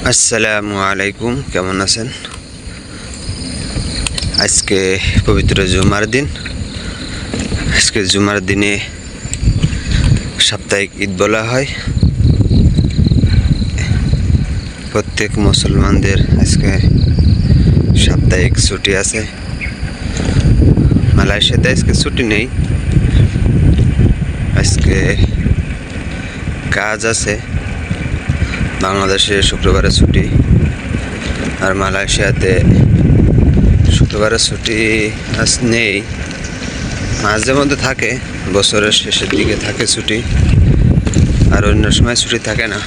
আসসালামু আলাইকুম, কেমন আছেন? আজকে পবিত্র জুমার দিন। আজকে জুমার দিনে সাপ্তাহিক ঈদ বলা হয়। প্রত্যেক মুসলমানদের আজকে সাপ্তাহিক ছুটি আছে। মালয়েশিয়াতে আজকে ছুটি নেই, আজকে কাজ আছে। বাংলাদেশে শুক্রবারে ছুটি, আর মালয়েশিয়াতে শুক্রবারে ছুটি আজ নেই। মাঝে মধ্যে থাকে, বছরের শেষের দিকে থাকে ছুটি, আর অন্য সময় ছুটি থাকে না।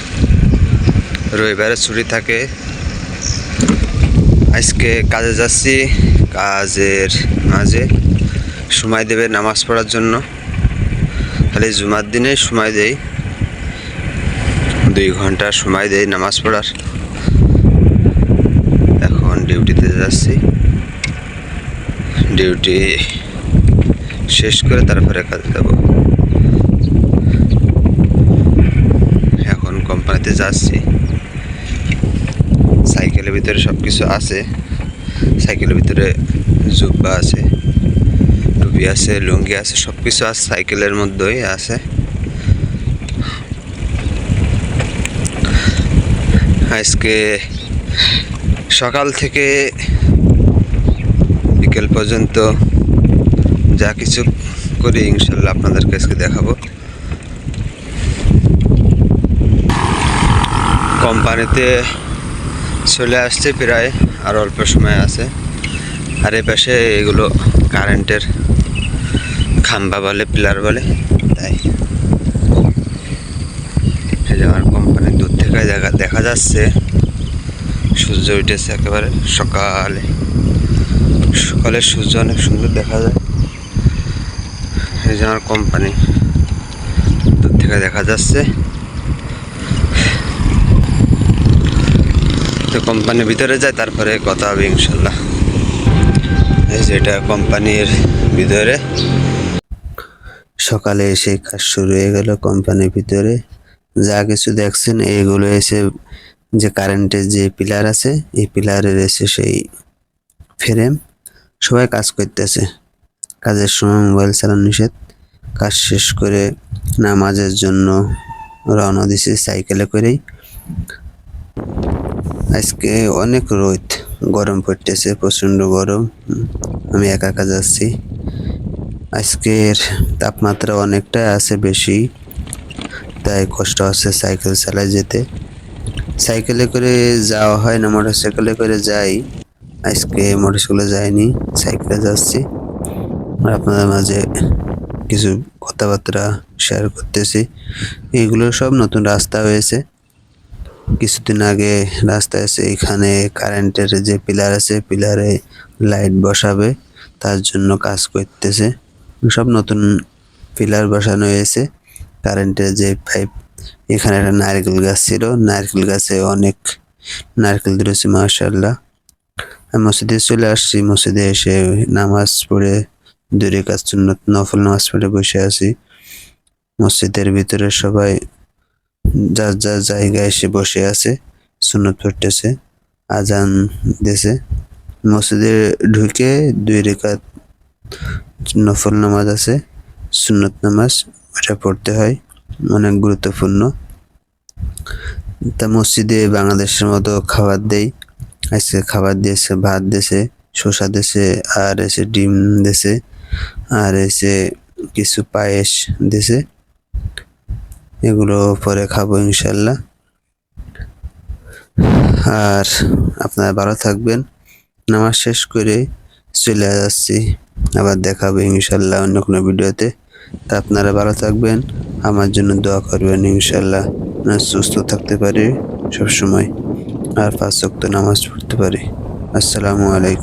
রবিবারে ছুটি থাকে। আজকে কাজে যাচ্ছি, কাজের মাঝে সময় দেবে নামাজ পড়ার জন্য। খালি জুমার দিনে সময় দেই, 2 ঘন্টা সময় দেই নামাজ পড়ার। এখন ডিউটিতে যাচ্ছি, ডিউটি শেষ করে তারপরে কাজে যাব। এখন কোম্পানিতে যাচ্ছি। সাইকেলের ভিতরে সব কিছু আছে। সাইকেলের ভিতরে জুব্বা আছে, টুপি আছে, লুঙ্গি আছে, সব কিছু আছে, সাইকেলের মধ্যেই আছে। আজকে সকাল থেকে বিকেল পর্যন্ত যা কিছু করি ইনশাল্লাহ আপনাদের কাছে দেখাবো। কোম্পানিতে চলে আসছে, প্রায় আর অল্প সময় আছে। আর এই পাশে এগুলো কারেন্টের খাম্বা বলে, পিলার বলে, তাই আমার কোম্পানি দূর থেকে দেখা যাচ্ছে। সূর্য উঠেছে একেবারে সকালে, সকালে সূর্য অনেক সুন্দর দেখা যায়। এই যে আমার কোম্পানি দূর থেকে দেখা যাচ্ছে। তো কোম্পানির ভিতরে যায়, তারপরে কথা হবে ইনশাল্লাহ। এই যে এটা কোম্পানির ভিতরে। সকালে এসে কাজ শুরু হয়ে গেল কোম্পানির ভিতরে। যা কিছু দেখছেন এইগুলো এসে যে কারেন্টের যে পিলার আছে, এই পিলারের এসে সেই ফ্রেম। সবাই কাজ করতেছে। কাজের সময় মোবাইল চালানো নিষেধ। কাজ শেষ করে নামাজের জন্য রওনা দিছি সাইকেলে করেই। আজকে অনেক রোদ, গরম পড়তেছে, প্রচন্ড গরম। আমি একা একা যাচ্ছি। আজকের তাপমাত্রা অনেকটা আছে বেশি, তাই কষ্ট হচ্ছে সাইকেল চালায় যেতে। সাইকেলে করে যাওয়া হয় না, মোটরসাইকেলে করে যাই। আজকে মোটরসাইকেলে যাইনি, সাইকেলে যাচ্ছি। আর আপনাদের মাঝে কিছু কথাবার্তা শেয়ার করতেছি। এইগুলো সব নতুন রাস্তা হয়েছে। কিছুদিন আগে রাস্তা আছে, এখানে কারেন্টের যে পিলার আছে, পিলারে লাইট বসাবে, তার জন্য কাজ করতেছে। সব নতুন পিলার বসানো হয়েছে। কারেন্টের যে পাইপ, এখানে একটা নারকেল গাছ ছিল, নারকেল গাছে অনেক নারকেল ধরেছে মাশাআল্লাহ। আমি মসজিদে চলে আসছি, মসজিদে এসে নামাজ পড়ে 2 রাকাত সুন্নত নফল নামাজ পড়ে বসে আছি। মসজিদের ভিতরে সবাই যার যার জায়গায় এসে বসে আছে, সুন্নত পড়তেছে, আজান দিয়েছে। মসজিদে ঢুকে 2 রাকাত নফল নামাজ আছে, সুন্নত নামাজ, ওটা পড়তে হয়, অনেক গুরুত্বপূর্ণ। তা মসজিদে বাংলাদেশের মতো খাবার দেই। আজকে খাবার দিয়েছে, ভাত দিয়েছে, শসা দিয়েছে, আর এসে ডিম দিয়েছে, আর এসে কিছু পায়েস দিয়েছে। এগুলো পরে খাবো ইনশাল্লাহ। আর আপনারা ভালো থাকবেন। নামাজ শেষ করে চলে যাচ্ছি, আবার দেখাবো ইনশাল্লাহ অন্য কোনো ভিডিওতে। তা আপনারা ভালো থাকবেন, আমার জন্য দোয়া করবেন ইনশাল্লাহ, সুস্থ থাকতে পারি সবসময়, আর 5 ওয়াক্ত নামাজ পড়তে পারি। আসসালামু আলাইকুম।